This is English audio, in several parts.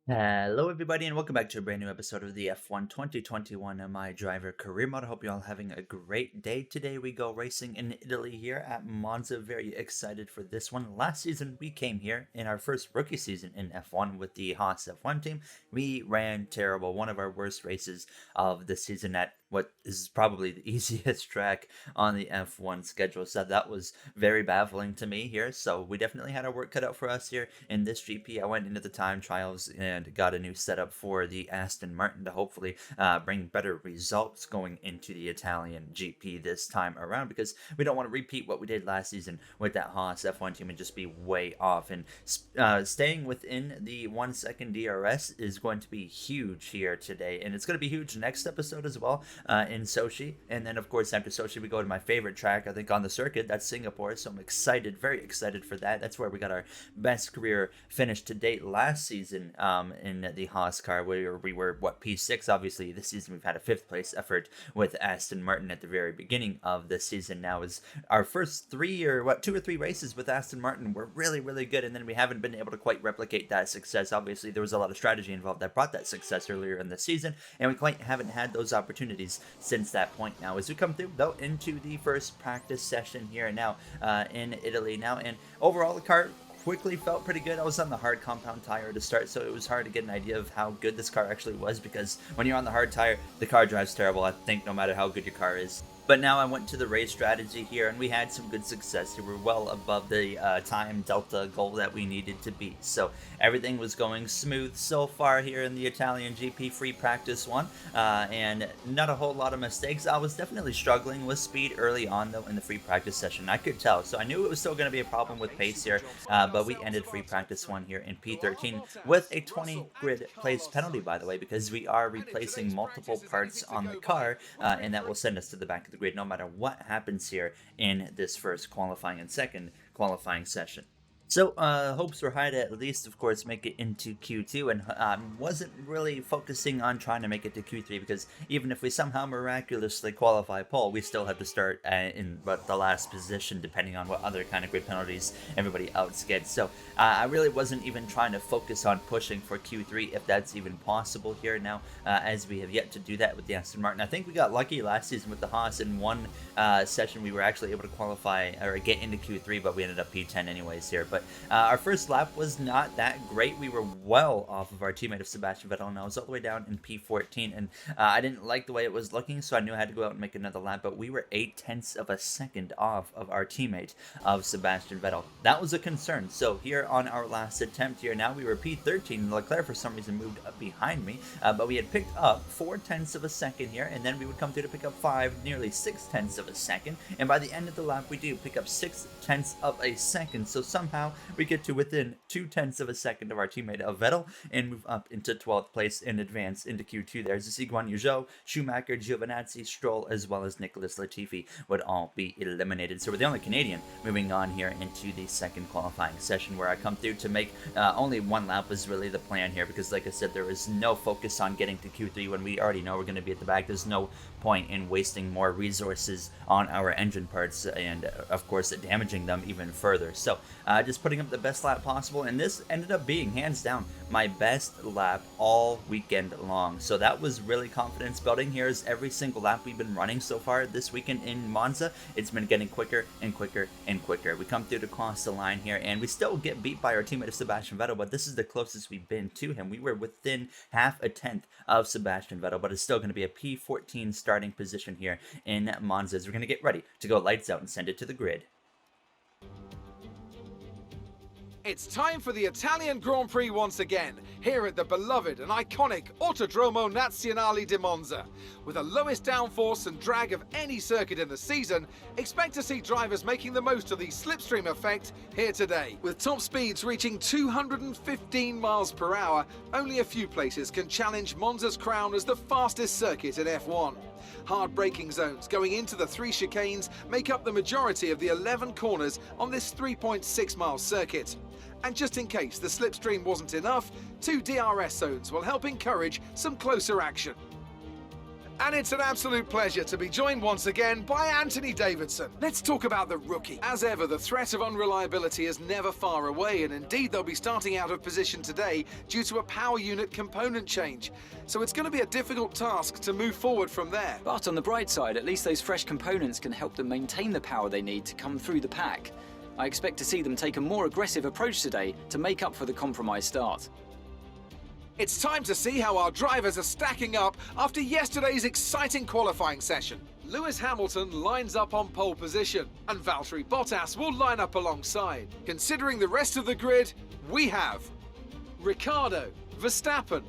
Hello, everybody, and welcome back to a brand new episode of the F1 2021 My Driver Career Mode. I hope you're all having a great day. Today, we go racing in Italy here at Monza. Very excited for this one. Last season, we came here in our first rookie season in F1 with the Haas F1 team. We ran terrible, one of our worst races of the season at what is probably the easiest track on the F1 schedule. So that was very baffling to me here. So we definitely had our work cut out for us here in this GP. I went into the time trials and got a new setup for the Aston Martin to hopefully bring better results going into the Italian GP this time around, because we don't want to repeat what we did last season with that Haas F1 team and just be way off. And staying within the 1 second DRS is going to be huge here today, and it's going to be huge next episode as well in Sochi. And then, of course, after Sochi, we go to my favorite track, I think, on the circuit. That's Singapore. So I'm excited, very excited for that. That's where we got our best career finish to date last season in the Haas car, where we were, P6. Obviously, this season we've had a fifth place effort with Aston Martin at the very beginning of the season. Now is our first two or three races with Aston Martin were really, really good. And then we haven't been able to quite replicate that success. Obviously, there was a lot of strategy involved that brought that success earlier in the season, and we quite haven't had those opportunities since that point. Now, as we come through though into the first practice session here now in Italy now, and overall the car quickly felt pretty good. I was on the hard compound tire to start, so it was hard to get an idea of how good this car actually was, because when you're on the hard tire, the car drives terrible, I think, no matter how good your car is. But now I went to the race strategy here, and we had some good success. We were well above the time delta goal that we needed to beat. So everything was going smooth so far here in the Italian GP free practice one, and not a whole lot of mistakes. I was definitely struggling with speed early on, though, in the free practice session. I could tell. So I knew it was still going to be a problem with pace here, but we ended free practice one here in P13 with a 20 grid place penalty, by the way, because we are replacing multiple parts on the car, and that will send us to the back of the grid no matter what happens here in this first qualifying and second qualifying session. So hopes were high to at least, of course, make it into Q2, and wasn't really focusing on trying to make it to Q3, because even if we somehow miraculously qualify pole, we still have to start in the last position, depending on what other kind of grid penalties everybody else gets. So I really wasn't even trying to focus on pushing for Q3, if that's even possible here now, as we have yet to do that with the Aston Martin. I think we got lucky last season with the Haas. In one session we were actually able to qualify or get into Q3, but we ended up P10 anyways here. But our first lap was not that great. We were well off of our teammate of Sebastian Vettel, and I was all the way down in P14, and I didn't like the way it was looking, so I knew I had to go out and make another lap, but we were 0.8 of a second off of our teammate of Sebastian Vettel. That was a concern. So here on our last attempt here, now we were P13. Leclerc for some reason moved up behind me, but we had picked up 0.4 of a second here, and then we would come through to pick up 5, nearly 0.6 of a second, and by the end of the lap we do pick up 0.6 of a second, so somehow we get to within 0.2 of a second of our teammate of Vettel and move up into 12th place and advance into Q2. There's the Guan Yu Zhou, Schumacher, Giovinazzi, Stroll, as well as Nicholas Latifi would all be eliminated. So we're the only Canadian moving on here into the second qualifying session, where I come through to make only one lap was really the plan here, because like I said, there was no focus on getting to Q3 when we already know we're going to be at the back. There's no point in wasting more resources on our engine parts and of course damaging them even further. So just putting up the best lap possible, and this ended up being hands down my best lap all weekend long. So that was really confidence building. Here's every single lap we've been running so far this weekend in Monza. It's been getting quicker and quicker and quicker. We come through to cross the line here, and we still get beat by our teammate of Sebastian Vettel, but this is the closest we've been to him. We were within half a tenth of Sebastian Vettel, but it's still going to be a P14 starting position here in Monza, as we're going to get ready to go lights out and send it to the grid. It's time for the Italian Grand Prix once again, here at the beloved and iconic Autodromo Nazionale di Monza. With the lowest downforce and drag of any circuit in the season, expect to see drivers making the most of the slipstream effect here today. With top speeds reaching 215 miles per hour, only a few places can challenge Monza's crown as the fastest circuit in F1. Hard braking zones going into the 3 chicanes make up the majority of the 11 corners on this 3.6 mile circuit. And just in case the slipstream wasn't enough, 2 DRS zones will help encourage some closer action. And it's an absolute pleasure to be joined once again by Anthony Davidson. Let's talk about the rookie. As ever, the threat of unreliability is never far away, and indeed they'll be starting out of position today due to a power unit component change. So it's going to be a difficult task to move forward from there. But on the bright side, at least those fresh components can help them maintain the power they need to come through the pack. I expect to see them take a more aggressive approach today to make up for the compromised start. It's time to see how our drivers are stacking up after yesterday's exciting qualifying session. Lewis Hamilton lines up on pole position, and Valtteri Bottas will line up alongside. Considering the rest of the grid, we have Ricciardo, Verstappen,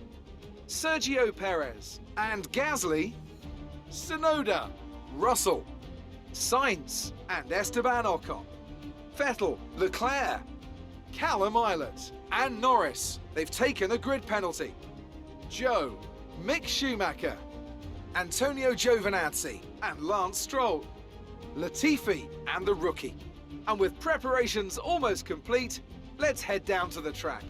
Sergio Perez, and Gasly, Tsunoda, Russell, Sainz, and Esteban Ocon, Vettel, Leclerc, Callum Ilott, and Norris. They've taken a grid penalty. Joe, Mick Schumacher, Antonio Giovinazzi, and Lance Stroll, Latifi, and the rookie. And with preparations almost complete, let's head down to the track.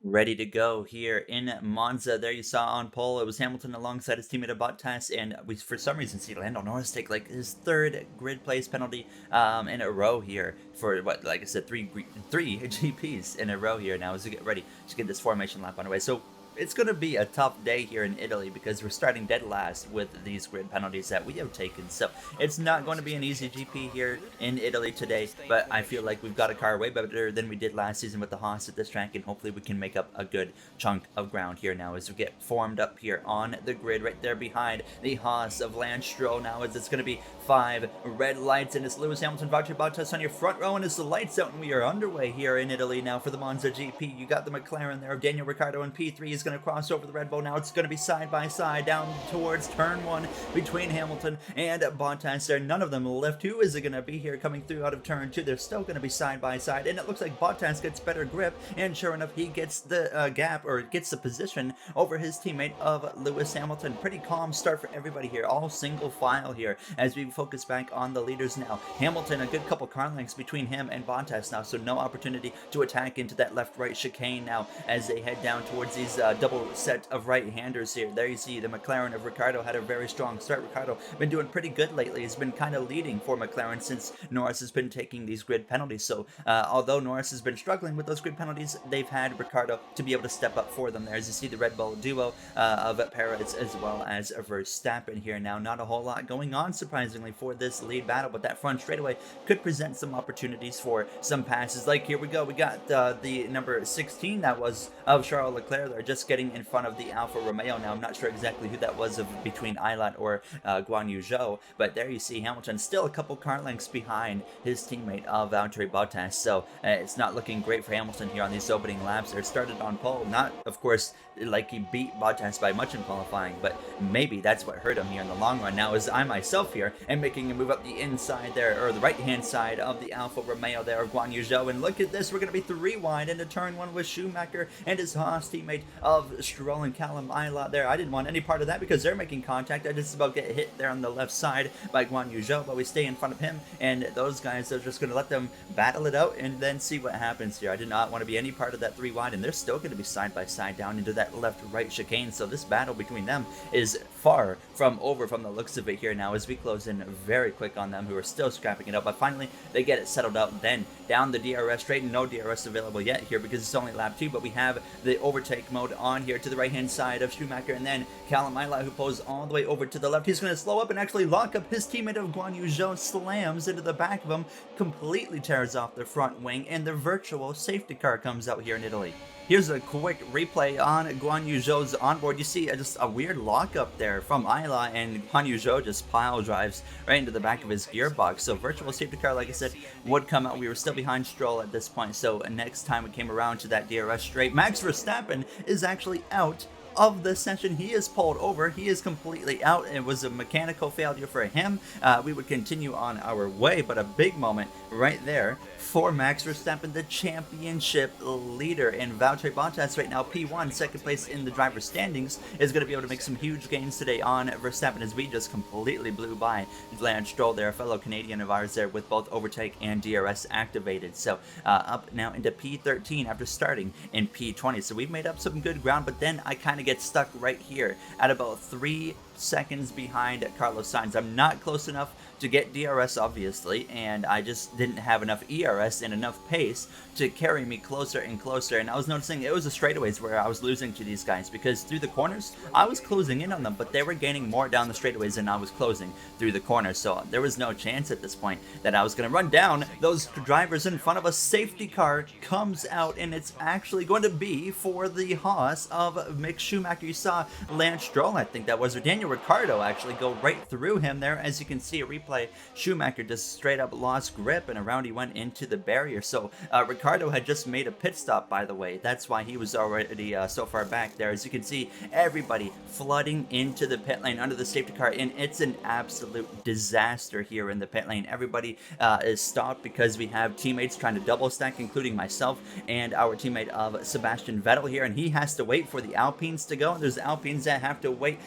Ready to go here in Monza. There you saw on pole, it was Hamilton alongside his teammate Bottas, and we for some reason see Lando Norris take like his third grid place penalty in a row here for what, like I said, three GPs in a row here now as we get ready to get this formation lap underway. So it's going to be a tough day here in Italy because we're starting dead last with these grid penalties that we have taken. So it's not going to be an easy GP here in Italy today, but I feel like we've got a car way better than we did last season with the Haas at this track, and hopefully we can make up a good chunk of ground here now as we get formed up here on the grid right there behind the Haas of Lance Stroll now, as it's going to be 5 red lights, and it's Lewis Hamilton, Valtteri Bottas on your front row, and it's the lights out, and we are underway here in Italy now for the Monza GP. You got the McLaren there of Daniel Ricciardo, and P3 is going to cross over the Red Bull. Now it's going to be side by side down towards turn 1 between Hamilton and Bottas there. None of them left. Who is it going to be here coming through out of turn 2? They're still going to be side by side, and it looks like Bottas gets better grip, and sure enough, he gets the gap, or gets the position over his teammate of Lewis Hamilton. Pretty calm start for everybody here, all single file here as we focus back on the leaders now. Hamilton, a good couple car lengths between him and Bottas now, so no opportunity to attack into that left-right chicane now as they head down towards these double set of right-handers here. There you see the McLaren of Ricciardo had a very strong start. Ricciardo been doing pretty good lately. He's been kind of leading for McLaren since Norris has been taking these grid penalties. So although Norris has been struggling with those grid penalties, they've had Ricciardo to be able to step up for them there. As you see the Red Bull duo of Perez as well as Verstappen here now. Not a whole lot going on, surprisingly, for this lead battle, but that front straightaway could present some opportunities for some passes. Like here we go. We got the number 16 that was of Charles Leclerc there, just getting in front of the Alfa Romeo. Now I'm not sure exactly who that was of between Ilott or Guan Yu Zhou, but there you see Hamilton still a couple car lengths behind his teammate of Valtteri Bottas. So it's not looking great for Hamilton here on these opening laps. They're started on pole, not of course like he beat Bottas by much in qualifying, but maybe that's what hurt him here in the long run. Now as I myself here am making a move up the inside there, or the right hand side of the Alfa Romeo there of Guan Yu Zhou, and look at this, we're going to be 3 wide into turn 1 with Schumacher and his Haas teammate of Stroll and Callum Ilott there. I didn't want any part of that because they're making contact. I just about get hit there on the left side by Guan Yu Zhou, but we stay in front of him, and those guys are just going to let them battle it out and then see what happens here. I did not want to be any part of that 3 wide, and they're still going to be side by side down into that left-right chicane, so this battle between them is far from over from the looks of it here now as we close in very quick on them, who are still scrapping it up, but finally they get it settled out. Then down the DRS straight, and no DRS available yet here because it's only lap 2, but we have the overtake mode on here to the right hand side of Schumacher, and then Callum Ilott, who pulls all the way over to the left. He's going to slow up and actually lock up his teammate of Guan Yu Zhou, slams into the back of him, completely tears off the front wing, and the virtual safety car comes out here in Italy. Here's a quick replay on Guan Yu Zhou's onboard. You see just a weird lockup there from Ilott, and Guan Yu Zhou just pile drives right into the back of his gearbox. So virtual safety car, like I said, would come out. We were still behind Stroll at this point, so next time we came around to that DRS straight, Max Verstappen is actually out of the session. He is pulled over. He is completely out. It was a mechanical failure for him. We would continue on our way, but a big moment right there for Max Verstappen, the championship leader. And Valtteri Bottas right now, P1, second place in the driver's standings, is going to be able to make some huge gains today on Verstappen, as we just completely blew by Lance Stroll there, a fellow Canadian of ours there, with both overtake and DRS activated. So up now into P13 after starting in P20. So we've made up some good ground, but then I kind of get stuck right here at about 3 seconds behind Carlos Sainz. I'm not close enough to get DRS, obviously, and I just didn't have enough ERS and enough pace to carry me closer and closer. And I was noticing it was the straightaways where I was losing to these guys, because through the corners I was closing in on them, but they were gaining more down the straightaways than I was closing through the corners. So there was no chance at this point that I was going to run down those drivers in front of us. Safety car comes out, and it's actually going to be for the Haas of Mick Schumacher. You saw Lance Stroll, I think that was, or Daniel Ricciardo actually go right through him there. As you can see a replay, Schumacher just straight up lost grip, and around he went into the barrier. So Ricciardo had just made a pit stop, by the way. That's why he was already so far back there. As you can see, everybody flooding into the pit lane under the safety car, and it's an absolute disaster here in the pit lane. Everybody is stopped because we have teammates trying to double stack, including myself and our teammate of Sebastian Vettel here, and he has to wait for the Alpines to go. There's Alpines that have to wait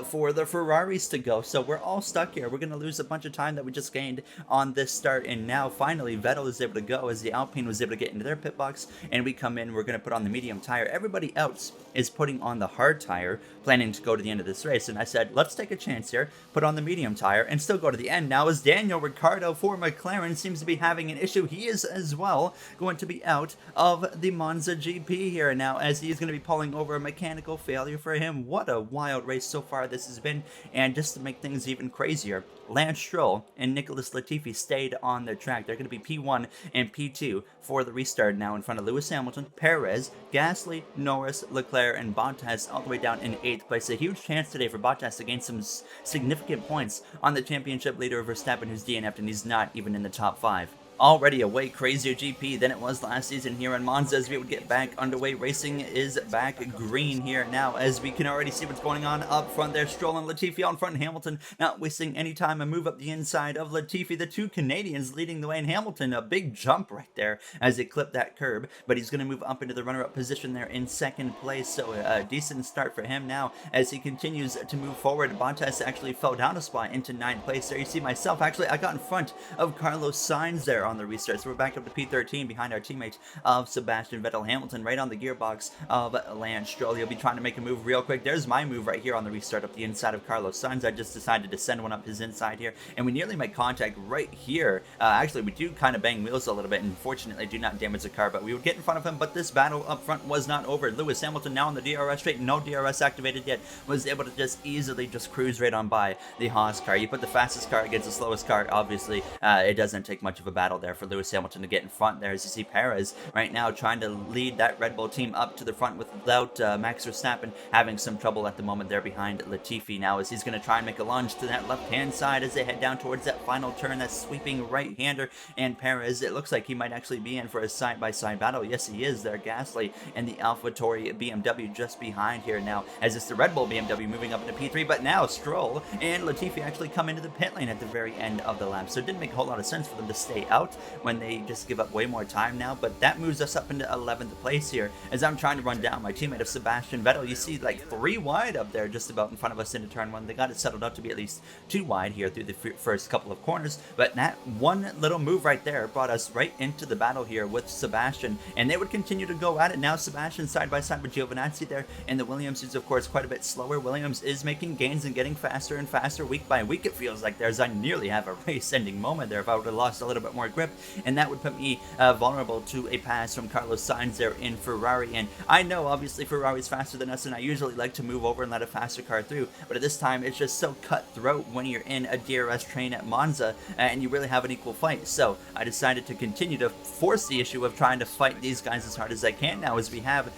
for the Ferraris to go. So we're all stuck here. We're going to lose a bunch of time that we just gained on this start, and now finally Vettel is able to go as the Alpine was able to get into their pit box, and we come in. We're going to put on the medium tire. Everybody else is putting on the hard tire, planning to go to the end of this race, and I said, let's take a chance here, put on the medium tire, and still go to the end. Now, as Daniel Ricciardo for McLaren seems to be having an issue, he is as well going to be out of the Monza GP here now, as he is going to be pulling over a mechanical failure for him. What a wild race so far this has been, and just to make things even crazier, Lance Stroll and Nicholas Latifi stayed on their track. They're going to be P1 and P2 for the restart now, in front of Lewis Hamilton, Perez, Gasly, Norris, Leclerc, and Bottas all the way down in 8th place. A huge chance today for Bottas to gain some significant points on the championship leader Verstappen, who's DNF'd, and he's not even in the top 5. Already a way crazier GP than it was last season here in Monza. As we would get back underway, racing is back green here now, as we can already see what's going on up front there. Stroll and Latifi out in front, and Hamilton not wasting any time. A move up the inside of Latifi, the two Canadians leading the way, and Hamilton a big jump right there as they clip that curb, but he's going to move up into the runner-up position there in 2nd place. So a decent start for him now as he continues to move forward. Bottas actually fell down a spot into 9th place there. You see myself, actually I got in front of Carlos Sainz there on the restart, so we're back up to P13 behind our teammate of Sebastian Vettel. Hamilton right on the gearbox of Lance Stroll. He'll be trying to make a move real quick. There's my move right here on the restart up the inside of Carlos Sainz. I just decided to send one up his inside here, and we nearly make contact right here. Actually, we do kind of bang wheels a little bit, and fortunately do not damage the car, but we would get in front of him. But this battle up front was not over. Lewis Hamilton now on the DRS straight, no DRS activated yet, was able to just easily just cruise right on by the Haas car. You put the fastest car against the slowest car, obviously it doesn't take much of a battle there for Lewis Hamilton to get in front there. As you see Perez right now trying to lead that Red Bull team up to the front without Max Verstappen having some trouble at the moment there behind Latifi now, as he's going to try and make a lunge to that left-hand side as they head down towards that final turn, that sweeping right-hander. And Perez, it looks like he might actually be in for a side-by-side battle. Yes, he is there. Gasly and the AlphaTauri BMW just behind here now, as it's the Red Bull BMW moving up into P3, but now Stroll and Latifi actually come into the pit lane at the very end of the lap, so it didn't make a whole lot of sense for them to stay out when they just give up way more time now. But that moves us up into 11th place here as I'm trying to run down my teammate of Sebastian Vettel. You see like 3 wide up there just about in front of us into turn 1. They got it settled up to be at least 2 wide here through the first couple of corners, but that one little move right there brought us right into the battle here with Sebastian, and they would continue to go at it. Now Sebastian side by side with Giovinazzi there, and the Williams is of course quite a bit slower. Williams is making gains and getting faster and faster week by week, it feels like. There's I nearly have a race ending moment there if I would have lost a little bit more grip, and that would put me vulnerable to a pass from Carlos Sainz there in Ferrari. And I know obviously Ferrari's faster than us, and I usually like to move over and let a faster car through, but at this time it's just so cutthroat when you're in a DRS train at Monza and you really have an equal fight. So I decided to continue to force the issue of trying to fight these guys as hard as I can now, as we have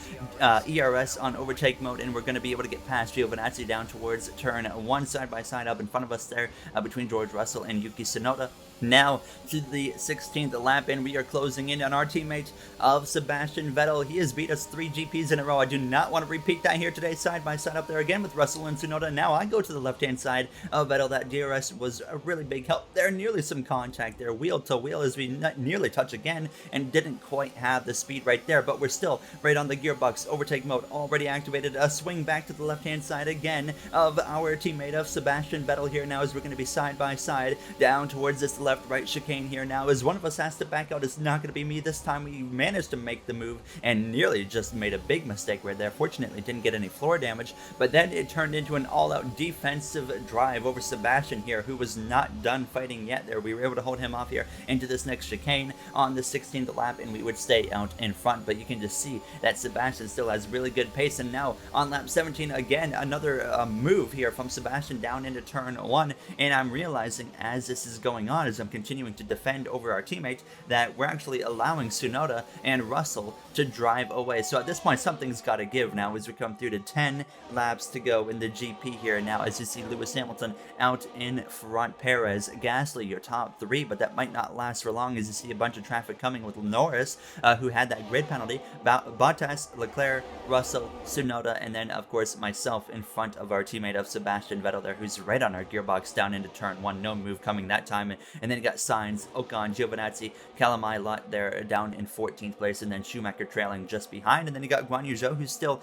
ERS on overtake mode, and we're going to be able to get past Giovinazzi down towards turn 1 side by side up in front of us there between George Russell and Yuki Tsunoda. Now to the 16th lap, and we are closing in on our teammate of Sebastian Vettel. He has beat us 3 GPs in a row. I do not want to repeat that here today, side by side up there again with Russell and Tsunoda. Now I go to the left-hand side of Vettel. That DRS was a really big help there. Nearly some contact there, wheel to wheel, as we nearly touch again and didn't quite have the speed right there, but we're still right on the gearbox. Overtake mode already activated. A swing back to the left-hand side again of our teammate of Sebastian Vettel here now, as we're going to be side by side down towards this left-right chicane here now, as one of us has to back out. It's not going to be me this time. We managed to make the move and nearly just made a big mistake right there. Fortunately, didn't get any floor damage, but then it turned into an all-out defensive drive over Sebastian here, who was not done fighting yet there. We were able to hold him off here into this next chicane on the 16th lap, and we would stay out in front, but you can just see that Sebastian still has really good pace. And now on lap 17, again, another move here from Sebastian down into turn 1, and I'm realizing as this is going on, as I'm continuing to defend over our teammate, that we're actually allowing Tsunoda and Russell to drive away. So at this point, something's got to give now as we come through to 10 laps to go in the GP here. Now, as you see Lewis Hamilton out in front, Perez, Gasly, your top 3, but that might not last for long as you see a bunch of traffic coming with Norris, who had that grid penalty, Bottas, Leclerc, Russell, Tsunoda, and then, of course, myself in front of our teammate of Sebastian Vettel there, who's right on our gearbox down into turn 1. No move coming that time. And then you got Sainz, Ocon, Giovinazzi, Calamai Lot there down in 14th place, and then Schumacher trailing just behind. And then you got Guan Yu Zhou, who's still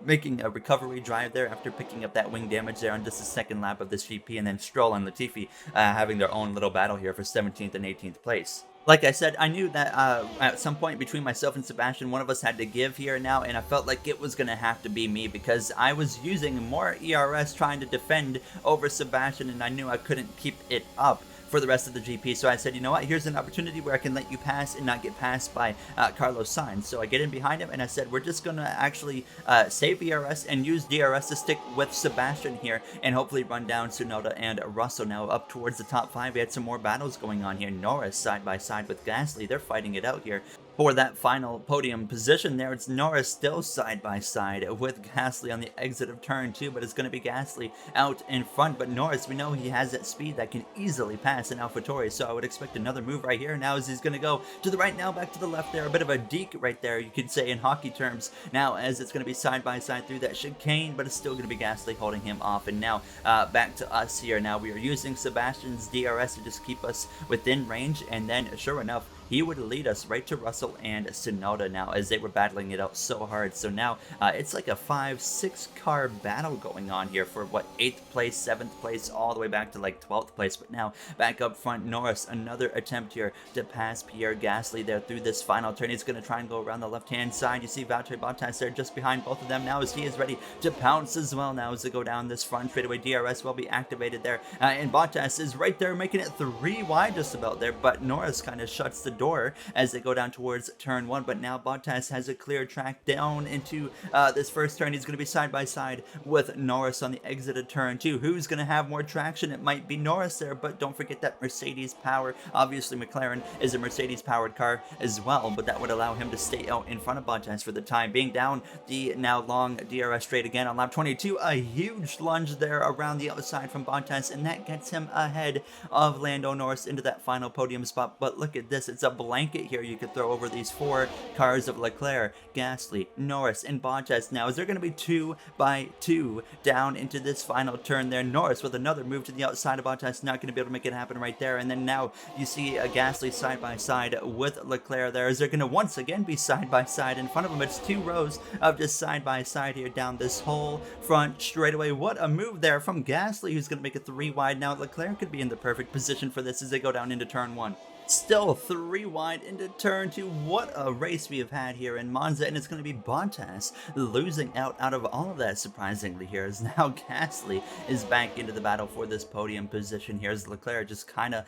making a recovery drive there after picking up that wing damage there on just the second lap of this GP. And then Stroll and Latifi having their own little battle here for 17th and 18th place. Like I said, I knew that at some point between myself and Sebastian, one of us had to give here now, and I felt like it was going to have to be me because I was using more ERS trying to defend over Sebastian, and I knew I couldn't keep it up for the rest of the GP. So I said, you know what, here's an opportunity where I can let you pass and not get passed by Carlos Sainz. So I get in behind him and I said, we're just going to actually save ERS and use DRS to stick with Sebastian here and hopefully run down Tsunoda and Russell. Now up towards the top 5, we had some more battles going on here. Norris side by side with Gasly. They're fighting it out here for that final podium position there. It's Norris still side by side with Gasly on the exit of turn 2, but it's going to be Gasly out in front. But Norris, we know he has that speed that can easily pass an AlphaTauri, so I would expect another move right here. Now as he's going to go to the right, now back to the left there, a bit of a deke right there, you could say in hockey terms. Now as it's going to be side by side through that chicane, but it's still going to be Gasly holding him off. And now back to us here. Now we are using Sebastian's DRS to just keep us within range, and then sure enough, he would lead us right to Russell and Tsunoda now as they were battling it out so hard. So now it's like a 5-6 car battle going on here for what, 8th place, 7th place, all the way back to like 12th place. But now back up front, Norris, another attempt here to pass Pierre Gasly there through this final turn. He's going to try and go around the left-hand side. You see Valtteri Bottas there just behind both of them now as he is ready to pounce as well now as they go down this front straightaway. DRS will be activated there. And Bottas is right there making it 3 wide just about there, but Norris kind of shuts the door as they go down towards turn 1. But now Bottas has a clear track down into this first turn. He's going to be side by side with Norris on the exit of turn 2. Who's going to have more traction? It might be Norris there, but don't forget that Mercedes power. Obviously McLaren is a Mercedes powered car as well, but that would allow him to stay out in front of Bottas for the time being. Down the now long DRS straight again on lap 22. A huge lunge there around the outside from Bottas, and that gets him ahead of Lando Norris into that final podium spot. But look at this, it's a blanket here you could throw over these 4 cars of Leclerc, Gasly, Norris, and Bottas. Now is there going to be 2 by 2 down into this final turn there? Norris with another move to the outside of Bottas, not going to be able to make it happen right there. And then now you see a Gasly side by side with Leclerc there. Is there going to once again be side by side in front of him? It's 2 rows of just side by side here down this whole front straightaway. What a move there from Gasly, who's going to make it 3 wide. Now Leclerc could be in the perfect position for this as they go down into turn 1. Still 3 wide into turn 2. What a race we have had here in Monza, and it's going to be Bottas losing out of all of that, surprisingly, here as now Gasly is back into the battle for this podium position here as Leclerc just kind of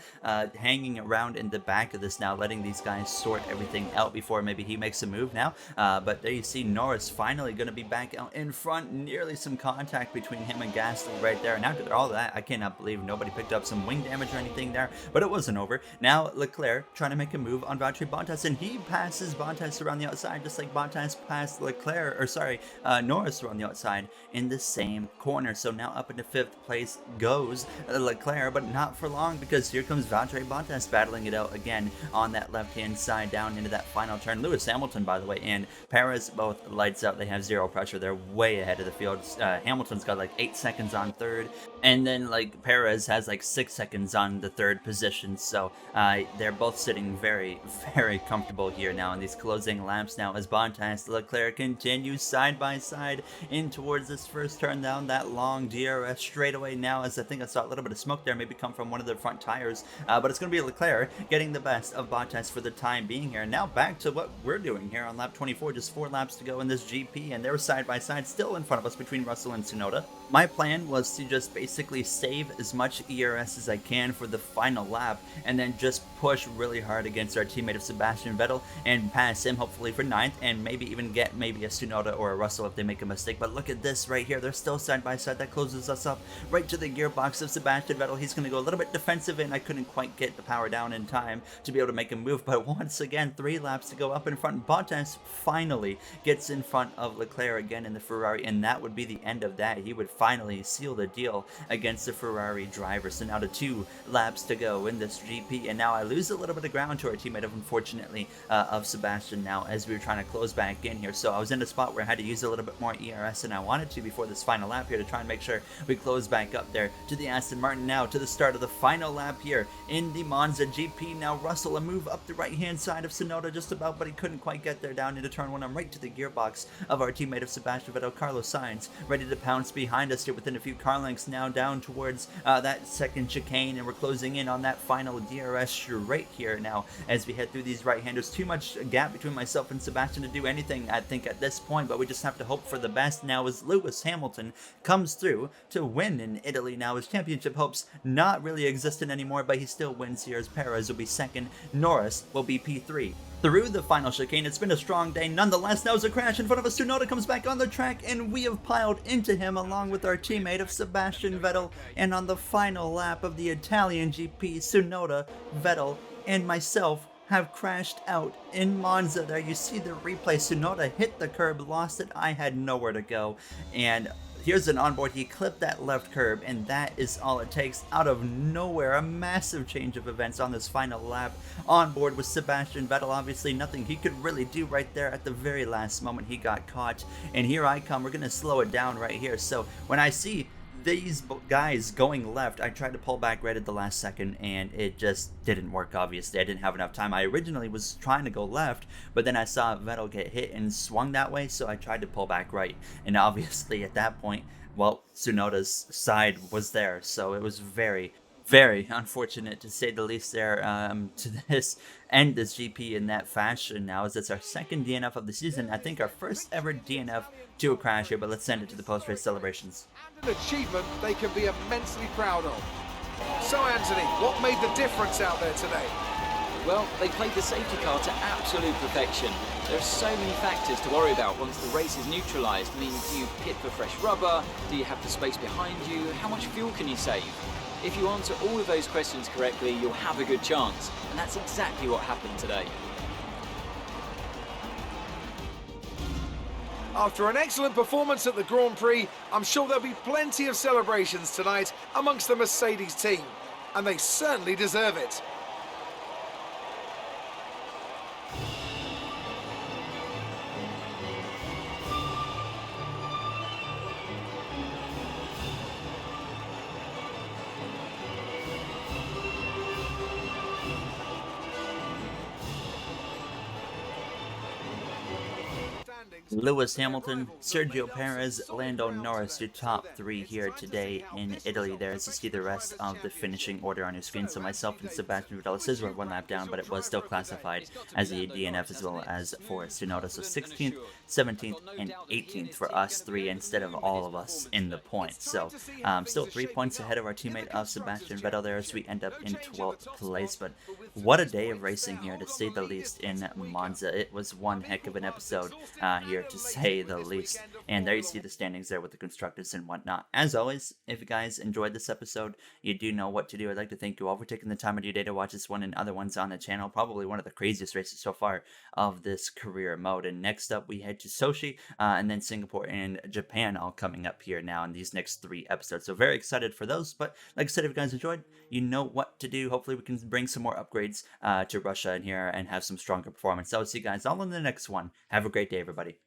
hanging around in the back of this now, letting these guys sort everything out before maybe he makes a move now. But there you see Norris finally going to be back out in front. Nearly some contact between him and Gasly right there, and after all that, I cannot believe nobody picked up some wing damage or anything there, but it wasn't over. Now Leclerc trying to make a move on Valtteri Bottas, and he passes Bottas around the outside, just like Bottas passed Norris around the outside in the same corner. So now up into 5th place goes Leclerc, but not for long, because here comes Valtteri Bottas battling it out again on that left-hand side down into that final turn. Lewis Hamilton, by the way, and Perez both lights out. They have zero pressure. They're way ahead of the field. Hamilton's got like 8 seconds on 3rd, and then like Perez has like 6 seconds on the 3rd position. So they're both sitting very, very comfortable here now in these closing laps now, as Bottas Leclerc continues side by side in towards this first turn down that long DRS straightaway now, as I think I saw a little bit of smoke there maybe come from one of the front tires, but it's going to be Leclerc getting the best of Bottas for the time being here. Now back to what we're doing here on lap 24, just 4 laps to go in this GP, and they're side by side still in front of us between Russell and Tsunoda. My plan was to just basically save as much ERS as I can for the final lap, and then just push really hard against our teammate of Sebastian Vettel and pass him hopefully for 9th, and maybe even get maybe a Tsunoda or a Russell if they make a mistake. But look at this right here, they're still side by side. That closes us up right to the gearbox of Sebastian Vettel. He's going to go a little bit defensive, and I couldn't quite get the power down in time to be able to make a move. But once again, 3 laps to go up in front. Bottas finally gets in front of Leclerc again in the Ferrari, and that would be the end of that. He would finally seal the deal against the Ferrari driver. So now to 2 laps to go in this GP, and now I lose a little bit of ground to our teammate unfortunately of Sebastian now as we were trying to close back in here. So I was in a spot where I had to use a little bit more ERS than I wanted to before this final lap here to try and make sure we close back up there to the Aston Martin. Now to the start of the final lap here in the Monza GP. Now Russell a move up the right hand side of Tsunoda just about, but he couldn't quite get there down into turn 1. I'm right to the gearbox of our teammate of Sebastian Vettel, Carlos Sainz, ready to pounce behind us here within a few car lengths now down towards that second chicane, and we're closing in on that final DRS straight here now as we head through these right-handers. Too much gap between myself and Sebastian to do anything, I think, at this point, but we just have to hope for the best now as Lewis Hamilton comes through to win in Italy. Now his championship hopes not really existent anymore, but he still wins here as Perez will be 2nd, Norris will be P3. Through the final chicane, it's been a strong day nonetheless. Now as a crash in front of us, Tsunoda comes back on the track, and we have piled into him along with our teammate of Sebastian Vettel. And on the final lap of the Italian GP, Tsunoda, Vettel, and myself have crashed out in Monza. There you see the replay. Tsunoda hit the curb, lost it. I had nowhere to go, and here's an onboard. He clipped that left curb, and that is all it takes. Out of nowhere, a massive change of events on this final lap. On board with Sebastian Vettel, obviously nothing he could really do right there. At the very last moment, he got caught, and here I come. We're going to slow it down right here. So when I see these guys going left, I tried to pull back right at the last second, and it just didn't work. Obviously I didn't have enough time. I originally was trying to go left, but then I saw Vettel get hit and swung that way, so I tried to pull back right, and obviously at that point, well, Tsunoda's side was there, so it was very, very unfortunate to say the least there to end this GP in that fashion now, as it's our 2nd DNF of the season. I think our first ever DNF to a crash here, but let's send it to the post-race celebrations. An achievement they can be immensely proud of. So Anthony, what made the difference out there today? Well, they played the safety car to absolute perfection. There are so many factors to worry about once the race is neutralised. I mean, do you pit for fresh rubber? Do you have the space behind you? How much fuel can you save? If you answer all of those questions correctly, you'll have a good chance. And that's exactly what happened today. After an excellent performance at the Grand Prix, I'm sure there'll be plenty of celebrations tonight amongst the Mercedes team. And they certainly deserve it. Lewis Hamilton, Sergio Perez, Lando Norris, your top 3 here today in Italy. There is to see the rest of the finishing order on your screen. So myself and Sebastian Vettel, this is 1 lap down, but it was still classified as a DNF as well as for Tsunoda. So 16th, 17th, and 18th for us 3 instead of all of us in the points. So still 3 points ahead of our teammate of Sebastian Vettel there as we end up in 12th place. But what a day of racing here, to say the least, in Monza. It was one heck of an episode here, to say the least. And there you see the standings there with the constructors and whatnot. As always, if you guys enjoyed this episode, you do know what to do. I'd like to thank you all for taking the time of your day to watch this one and other ones on the channel. Probably one of the craziest races so far of this career mode. And next up, we head to Sochi, and then Singapore and Japan, all coming up here now in these next 3 episodes. So very excited for those. But like I said, if you guys enjoyed, you know what to do. Hopefully we can bring some more upgrades to Russia in here and have some stronger performance. So I'll see you guys all in the next one. Have a great day, everybody.